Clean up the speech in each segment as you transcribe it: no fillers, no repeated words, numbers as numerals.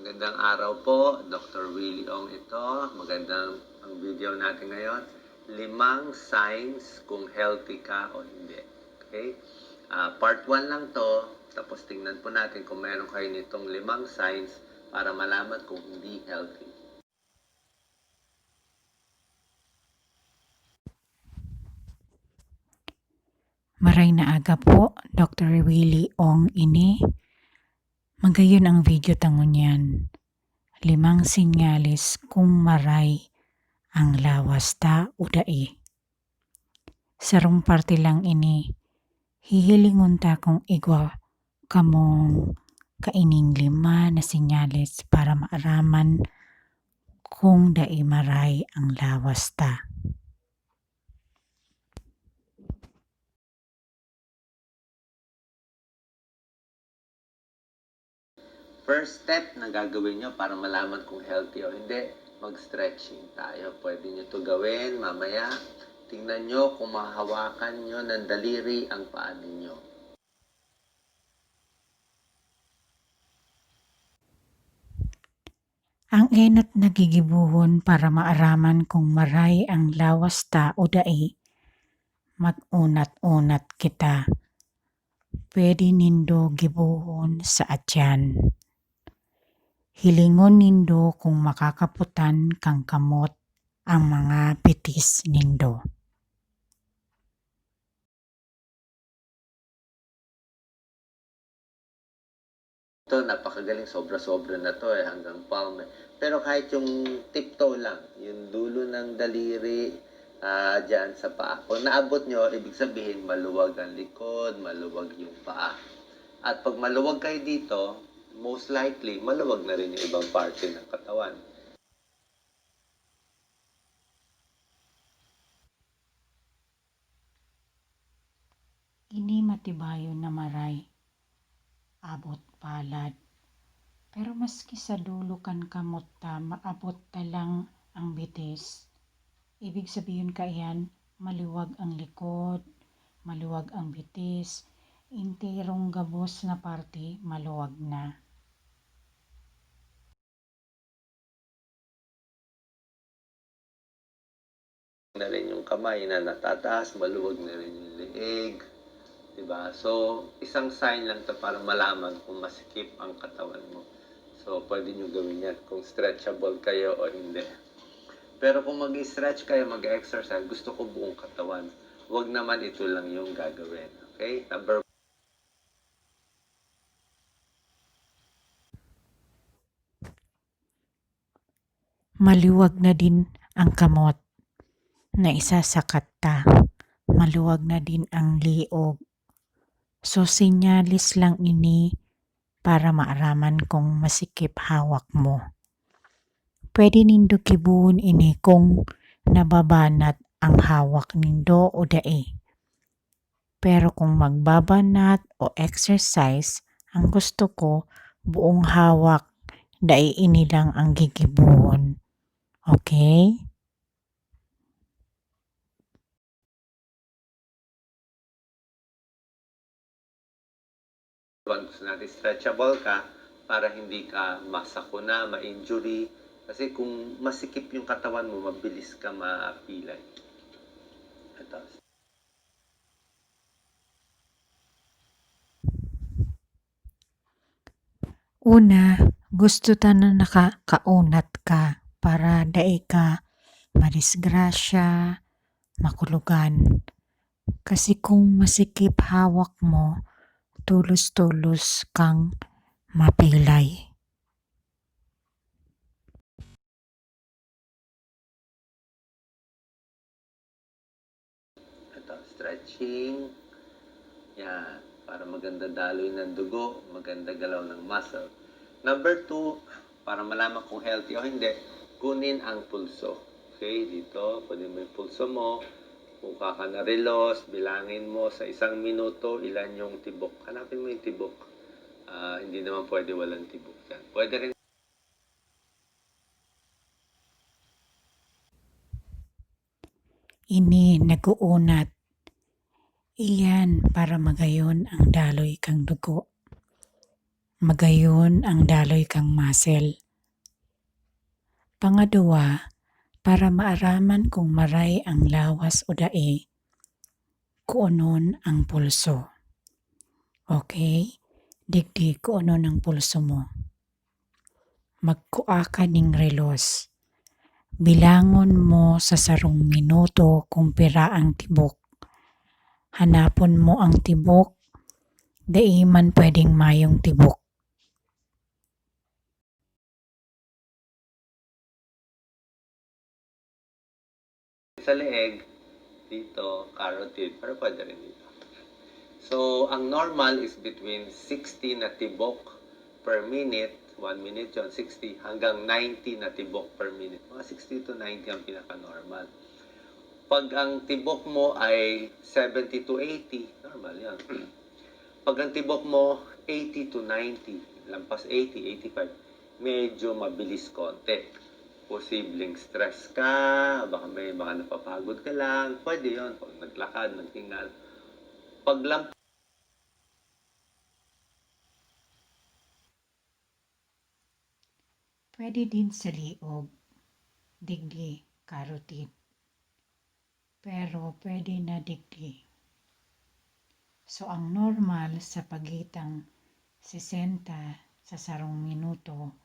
Magandang araw po, Dr. Willie Ong ito. Magandang ang video natin ngayon. 5 signs kung healthy ka o hindi. Okay? Part 1 lang to. Tapos tingnan po natin kung meron kayo nitong 5 signs para malaman kung hindi healthy. Maray na aga po, Dr. Willie Ong ini. Magayon ang video tangon yan. 5 sinyalis kung maray ang lawas ta udai. Sarong parte lang ini, hihilingon ta kung igwa kamong kaining 5 na sinyalis para maaraman kung dai maray ang lawas ta. First step na gagawin nyo para malaman kung healthy o hindi, mag-stretching tayo. Pwede nyo to gawin mamaya. Tingnan nyo kung mahawakan nyo ng daliri ang paa ninyo. Ang enot nagigibuhon para maaraman kung maray ang lawas ta o dai, mag-unat-unat kita. Pwede nindo gibuhon sa atyan. Hilingon nindo kung makakaputan kang kamot ang mga bitis nindo. Ito, napakagaling. Sobra-sobra na to hanggang palm. Pero kahit yung tiptoe lang, yung dulo ng daliri, dyan sa paa. Kung naabot nyo, ibig sabihin maluwag ang likod, maluwag yung paa. At pag maluwag kayo dito, most likely, maluwag na rin yung ibang parte ng katawan. Ini matibayo na maray, abot palad. Pero maski sa dulo kan kamot ta, maabot ta lang ang bitis. Ibig sabihin kayan, maluwag ang likod, maluwag ang bitis, intirong gabos na parte, maluwag na. Na rin yung kamay na natataas, maluwag na rin yung leeg. Diba? So, isang sign lang to para malaman kung masikip ang katawan mo. So, pwede nyo gawin yan kung stretchable kayo o hindi. Pero kung mag-stretch kayo, mag-exercise, gusto ko buong katawan. Huwag naman ito lang yung gagawin. Okay? Number Maluwag na din ang kamot na isasakat ta. Maluwag na din ang liog. So, sinyalis lang ini para maaraman kung masikip hawak mo. Pwede nindo kibuhon ini kung nababanat ang hawak nindo o dai. Pero kung magbabanat o exercise, ang gusto ko buong hawak, dai ini lang ang gigibuhon. Okay? gusto natin stretchable ka para hindi ka masakuna, ma-injury. Kasi kung masikip yung katawan mo, mabilis ka mapilay. Ito. Una, gusto ta na nakakaunat ka para dai ka madisgrasya, makulugan. Kasi kung masikip hawak mo, tulos-tulos kang mapilay. Ito, stretching. Yan, para maganda daloy ng dugo, maganda galaw ng muscle. Number 2, para malaman kung healthy o hindi, kunin ang pulso. Okay, dito, pwede mo yung pulso mo. Kung ka na relos, bilangin mo sa 1 minuto ilan yung tibok. Hanapin mo yung tibok. Hindi naman pwede walang tibok yan. Pwede rin Ini naguunat. Iyan para magayon ang daloy kang dugo. magayon ang daloy kang muscle. Pangalawa, para maaraman kung maray ang lawas o dae, kuonon ang pulso. Okay? Digdi kuonon ang pulso mo. Magkua ka ning relos. Bilangon mo sa 1 minuto kung pira ang tibok. Hanapon mo ang tibok, dai man pwedeng mayong tibok. Sa leeg, dito, carotid, pero pwede rin dito. So, ang normal is between 60 na tibok per minute, 1 minute yun, 60, hanggang 90 na tibok per minute. Mga 60 to 90 ang pinaka-normal. Pag ang tibok mo ay 70 to 80, normal yan. Pag ang tibok mo 80 to 90, lampas 80, 85, medyo mabilis konti. Posibleng stress ka, baka napapagod ka lang, pwede yon pag naglakad, nagtingal. Pag Pwede din sa liog, digdi, carotid. Pero pwede na digdi. So ang normal sa pagitang 60 sa 1 minuto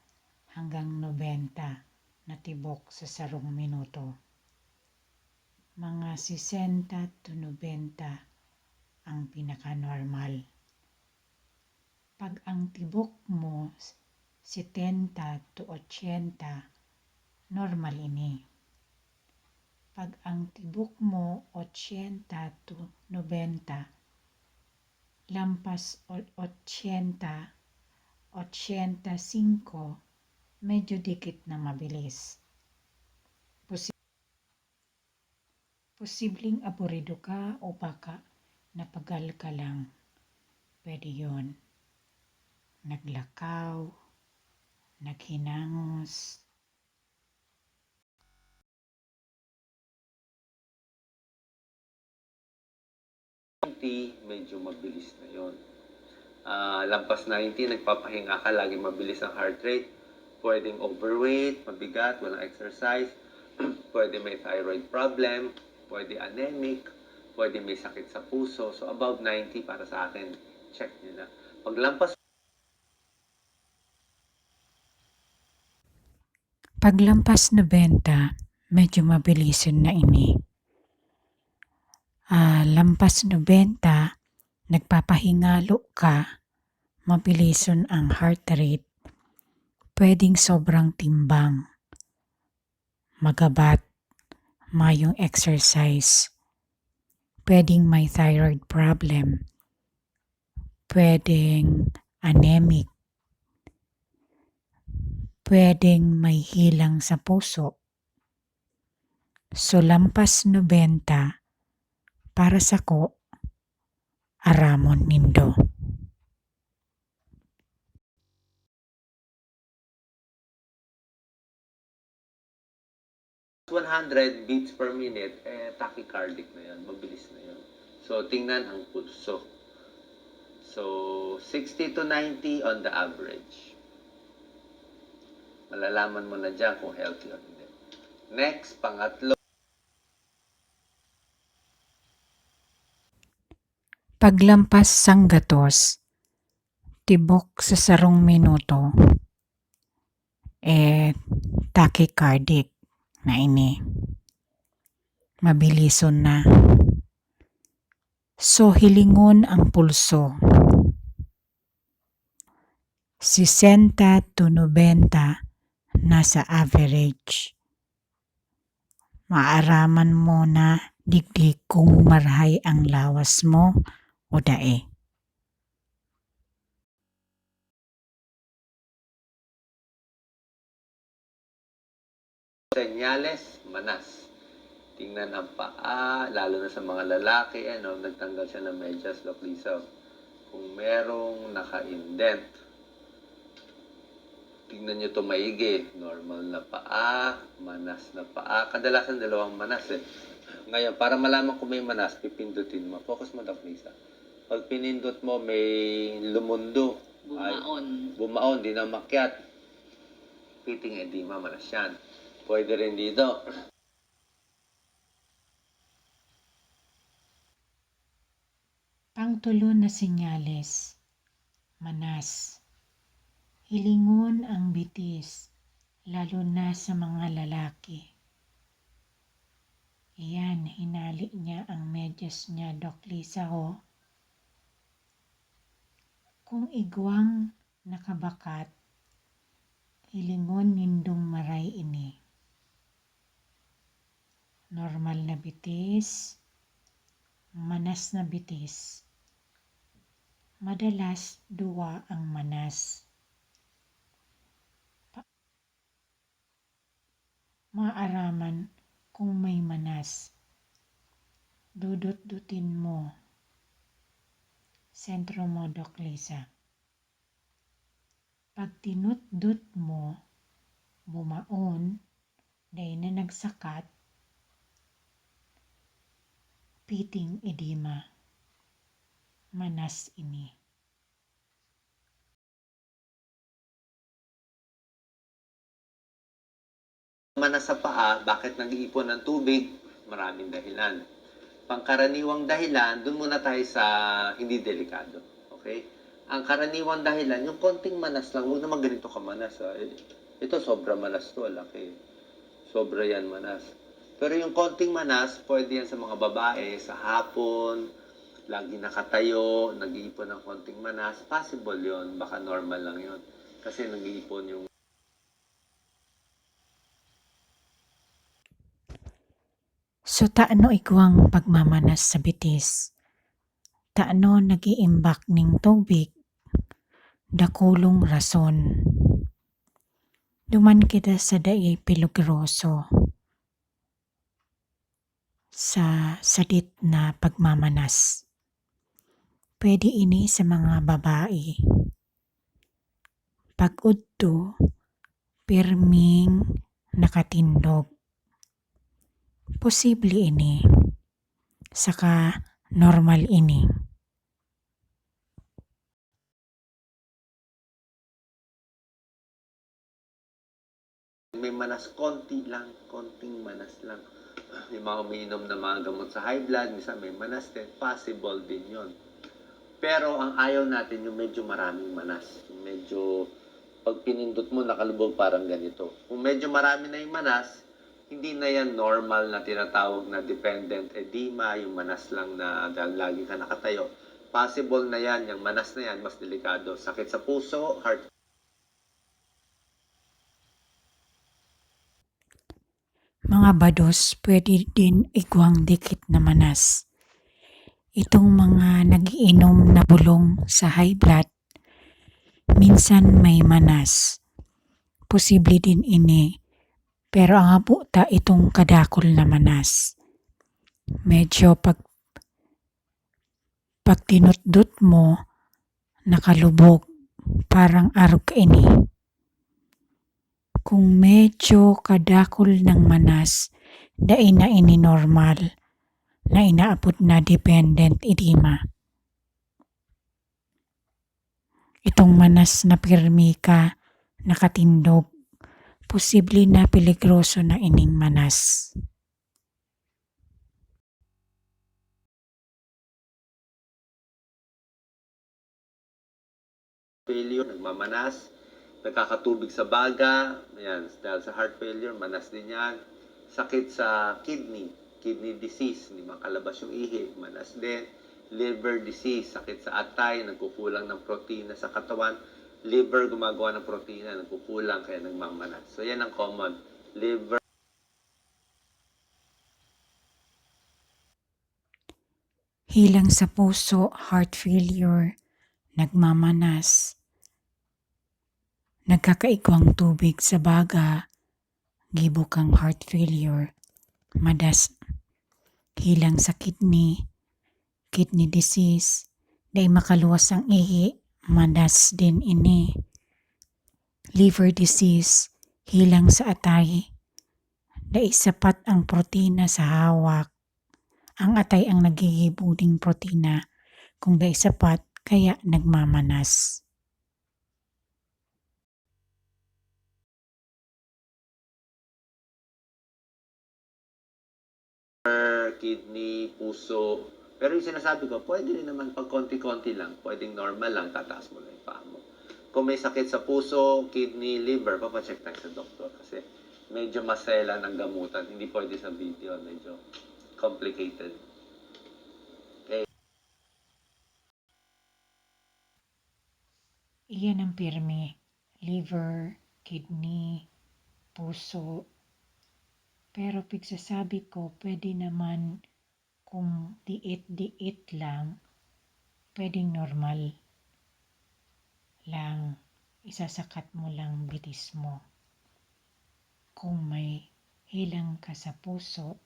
hanggang 90 na tibok sa 1 minuto. Mga 60 to 90 ang pinaka-normal. Pag ang tibok mo 70 to 80, normal ini. Pag ang tibok mo 80 to 90, lampas 80, 85, medyo dikit na mabilis. Posibleng aburido ka o baka napagal ka lang. Pwede yun. Naglakaw, naghinangos. medyo mabilis na yon. Lampas 90, nagpapahinga ka, lagi mabilis ang heart rate. Pwedeng overweight, mabigat, walang exercise. Pwede may thyroid problem, pwede anemic, pwede may sakit sa puso. So above 90 para sa akin, check nyo na. Paglampas 90, medyo mabilisin na ini. Lampas 90, nagpapahingalo ka, mabilison ang heart rate, pwedeng sobrang timbang, magabat, mayong exercise, pwedeng may thyroid problem, pwedeng anemic, pwedeng may hilang sa puso. So lampas 90, para sa ko, aramon nindo. 100 beats per minute, tachycardic na yan, mabilis na yan. So, tingnan ang pulso. So, 60 to 90 on the average. Malalaman mo na dyan kung healthy or hindi. Next, pangatlo. Paglampas sang gatos, tibok sa 1 minuto, tachycardic na ini. Mabilison na. So, hilingon ang pulso. 60 to 90 nasa average. Maaraman mo na digdi kung marhay ang lawas mo o dae. Senyales, manas. Tingnan ang paa, lalo na sa mga lalaki, nagtanggal siya ng medyas, loklisaw. Kung merong naka-indent, tingnan nyo ito maigi. Normal na paa, manas na paa. Kadalasan dalawang manas Ngayon, para malaman kung may manas, pipindutin mo. Focus mo, Daklisa. Pag pinindot mo, may lumundo Bumaon, di na makyat. Pitting edema, manas yan. Pwede rin dito. Pangtulo na senyales. Manas. Hilingon ang bitis, lalo na sa mga lalaki. Iyan, hinali niya ang medyas niya, Doc Lisa, ho. Kung igwang nakabakat, hilingon nindong maray ini. Normal na bitis, manas na bitis. Madalas duwa ang manas. Maaraman kung may manas. Dudut-dutin mo. Sentro mo, Doc Lisa. Pag tinut-dut mo, bumaon, dahil na nagsakat, pitting edema. Manas ini. Manas sa paa, bakit nag-iipon ng tubig? Maraming dahilan. Pangkaraniwang dahilan, dun muna tayo sa hindi delikado. Okay? Ang karaniwang dahilan, yung konting manas lang, huwag naman ganito ka manas. Ito, sobra manas to, laki. Sobra yan manas. Pero yung konting manas, pwede yan sa mga babae, sa hapon, lagi nakatayo, nag-iipon ng konting manas. Possible yon, baka normal lang yon. Kasi nag-iipon yung So taano igwang pagmamanas sa bitis? Taano nagiimbak ning tubig? Dakulong rason. Duman kita sa daay peligroso sa sadit na pagmamanas. Pwede ini sa mga babae. Pag-udto, pirming nakatindog. Posible ini. Saka normal ini. may manas, konting manas lang. Yung mga umiinom na mga gamot sa high blood, minsan may manas din, possible din yon. Pero ang ayaw natin yung medyo maraming manas. Yung medyo, pag pinindot mo, nakalubog parang ganito. Kung medyo marami na yung manas, hindi na yan normal na tinatawag na dependent edema, yung manas lang na dahil lagi ka nakatayo. Possible na yan, yung manas na yan, mas delikado. Sakit sa puso, heart. Mga bados, pwede din igwang dikit na manas. Itong mga nagiinom na bulong sa high blood, minsan may manas. Posible din ini, pero ang abuta itong kadakol na manas. Medyo pag tinutdut mo, nakalubog, parang arog ini. Kung medyo kadakol ng manas, dai na ini normal, na inaabot na dependent edema. Itong manas na pirmi ka, nakatindog, posible na peligroso na ining manas. Failure, nagmamanas, nagkakatubig sa baga, ayan, dahil sa heart failure, manas din yan. Sakit sa kidney disease, hindi makalabas yung ihi, manas din. Liver disease, sakit sa atay, nagkukulang ng protina sa katawan. Liver gumagawa ng protina, nagkukulang, kaya nagmamanas. So yan ang common. Liver. Hilang sa puso, heart failure, nagmamanas, nagkakaigwang tubig sa baga, gibok ang heart failure, madas, hilang sa kidney disease, dahil makaluwas ang ihi, madas din ini. Liver disease, hilang sa atay, dahil sapat ang protina sa hawak. Ang atay ang nagigibuding protina, kung dahil sapat, kaya nagmamanas. kidney, puso. Pero yung sinasabi ko, pwede rin naman pag konti-konti lang, pwedeng normal lang, tataas mo lang yung paa mo. Kung may sakit sa puso, kidney, liver, papacheck tayo sa doktor kasi medyo masela ng gamutan. Hindi pwede sa video, medyo complicated. Okay. Iyan ang pirmi. Liver, kidney, puso. Pero pigsasabi ko, pwede naman kung diit-diit lang, pwedeng normal lang. Isasakat mo lang bitis mo. Kung may hilang ka sa puso,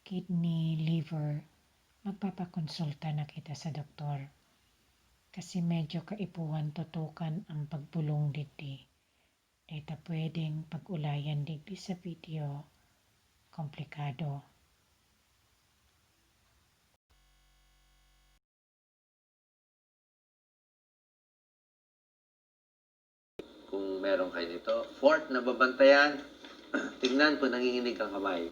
kidney, liver, magpapakonsulta na kita sa doktor. Kasi medyo kaipuhan tutukan ang pagbulong digdi. Dito pwedeng pag-ulayan digdi sa video, komplikado. Kung meron kayo nito. Fourth, nababantayan, tignan kung nanginginig ang kamay.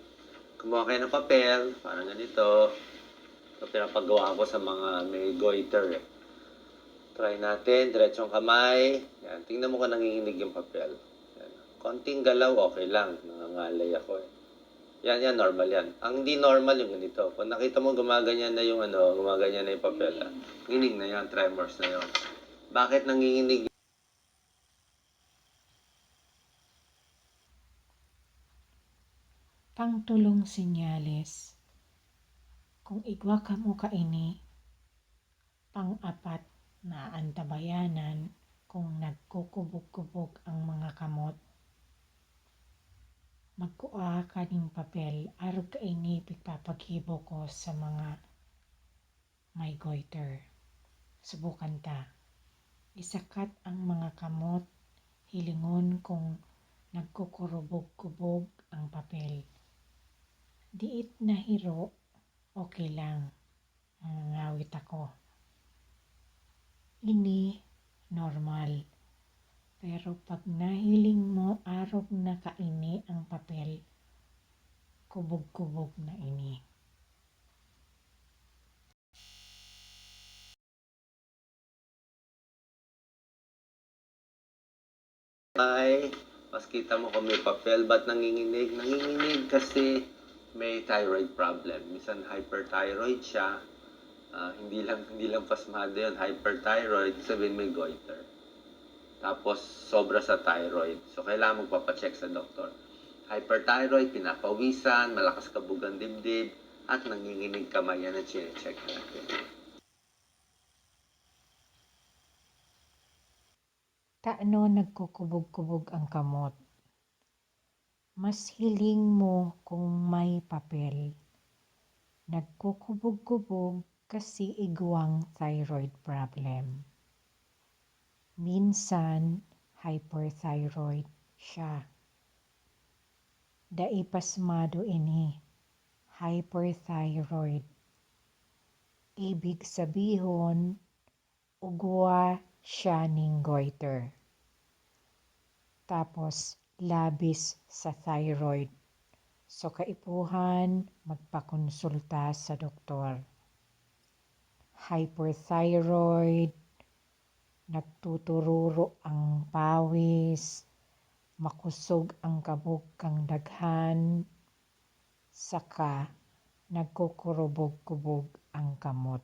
Kumuha kayo ng papel, parang ganito. Ito pinapagawa ko sa mga may goiter. Try natin, diretsong kamay. Yan, tingnan mo kung nanginginig yung papel. Yan. Konting galaw, okay lang. Nangangalay ako eh. Yan, normal yan. Ang hindi normal yung ganito. Kung nakita mo gumaganyan na yung gumaganyan na yung papel, nginig na yan, tremors na yun. Bakit nanginginig? Pangtulong senyales. Kung igwa ka mo kaini, pang-apat na antabayanan kung nagkukubog-kubog ang mga kamot. Magkuha ka ng papel, arog kaini pagpapagibo ko sa mga may goiter. Subukan ta. Isakat ang mga kamot, hilingon kung nagkokorobog-kubog ang papel. Diit na hiro, okay lang. Ngawit ako. Ini normal. Pero pag nahiling mo arog na kaini ang papel, kubog-kubog na ini. Ay, mas kita mo kung may papel, ba't nanginginig? Nanginginig kasi may thyroid problem. Minsan hyperthyroid siya. Hindi lang pasmado yun. Hyperthyroid, sabihin may goiter. Tapos, sobra sa thyroid. So, kailangan magpapacheck sa doktor. Hyperthyroid, pinapawisan, malakas kabugang dibdib, at nanginginig kamay. Yan ang check natin. Taano nagkukubog-kubog ang kamot? Mas hiling mo kung may papel. Nagkukubog-kubog kasi igwang thyroid problem. Minsan, hyperthyroid siya. Daipasmado ini, hyperthyroid. Ibig sabihin, ugwa siya ning goiter. Tapos, labis sa thyroid. So, kaipuhan, magpakonsulta sa doktor. Hyperthyroid, nagtutururo ang pawis, makusog ang kabog kang daghan, saka nagkokorobog-kubog ang kamot.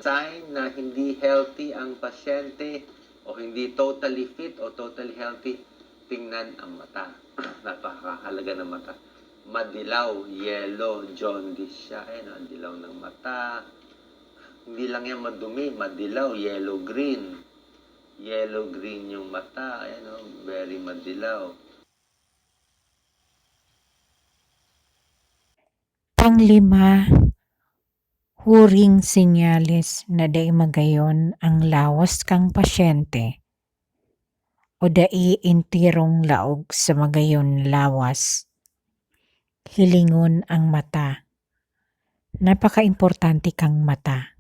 Sign na hindi healthy ang pasyente o hindi totally fit o totally healthy, tingnan ang mata. Napakahalaga ng mata. Madilaw, yellow, jaundice siya. Ang dilaw ng mata. Hindi lang yan madumi, madilaw, yellow-green. Yellow-green yung mata. Very madilaw. Panglima, huring senyales na day magayon ang lawas kang pasyente o dai intirong laog sa magayon lawas. Hilingon ang mata. Napaka-importante kang mata.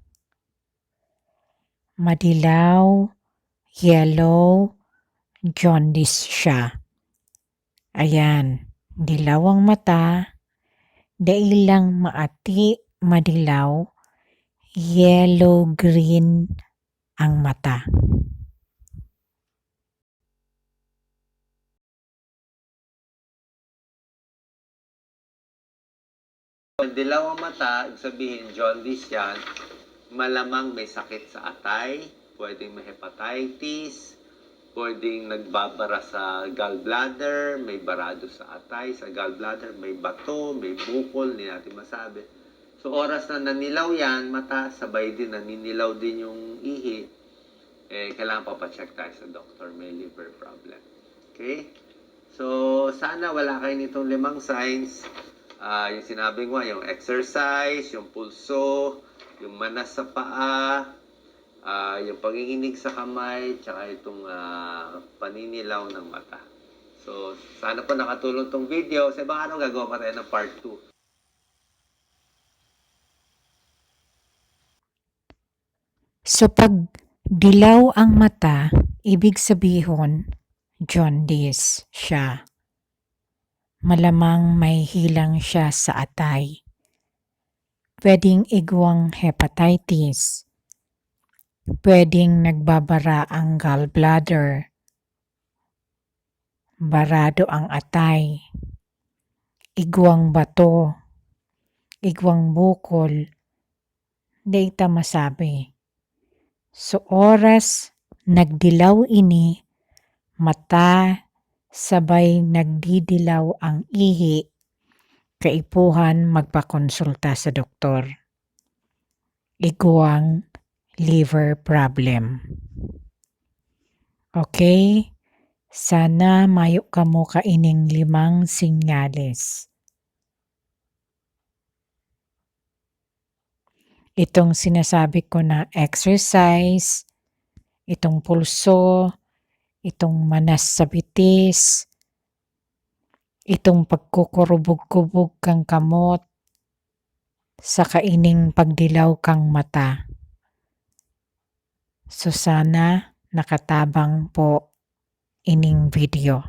Madilaw, yellow jaundice siya. Ayan, dilaw ang mata, dailang maati, madilaw, yellow-green ang mata. Pag dilaw ang mata, ibig sabihin jaundice yan, malamang may sakit sa atay, pwedeng may hepatitis, pwedeng nagbabara sa gallbladder, may barado sa atay, sa gallbladder, may bato, may bukol, hindi natin masabi. So oras na nanilaw yan, mata, sabay din, naninilaw din yung ihi, kailangan papacheck tayo sa doctor, may liver problem. Okay? So, sana wala kayo nitong 5 signs. Yung sinabi ko, yung exercise, yung pulso, yung manas sa paa, yung panginginig sa kamay, tsaka itong paninilaw ng mata. So, sana po nakatulong tong video. Sa ibang araw, gagawa pa tayo ng part 2. So pag dilaw ang mata, ibig sabihin jaundice siya. Malamang may hilang siya sa atay. Pwedeng igwang hepatitis. Pwedeng nagbabara ang gallbladder. Barado ang atay. Igwang bato. Igwang bukol. Di ita masabi. So oras nagdilaw ini, mata sabay nagdidilaw ang ihi, kaipuhan magpakonsulta sa doktor. Iguang liver problem. Okay? Sana mayo kamo kaining 5 sinyales. Itong sinasabi ko na exercise, itong pulso, itong manas sa bitis, itong pagkokorobog-kobog kang kamot, sa kaining pagdilaw kang mata. So sana nakatabang po ining video.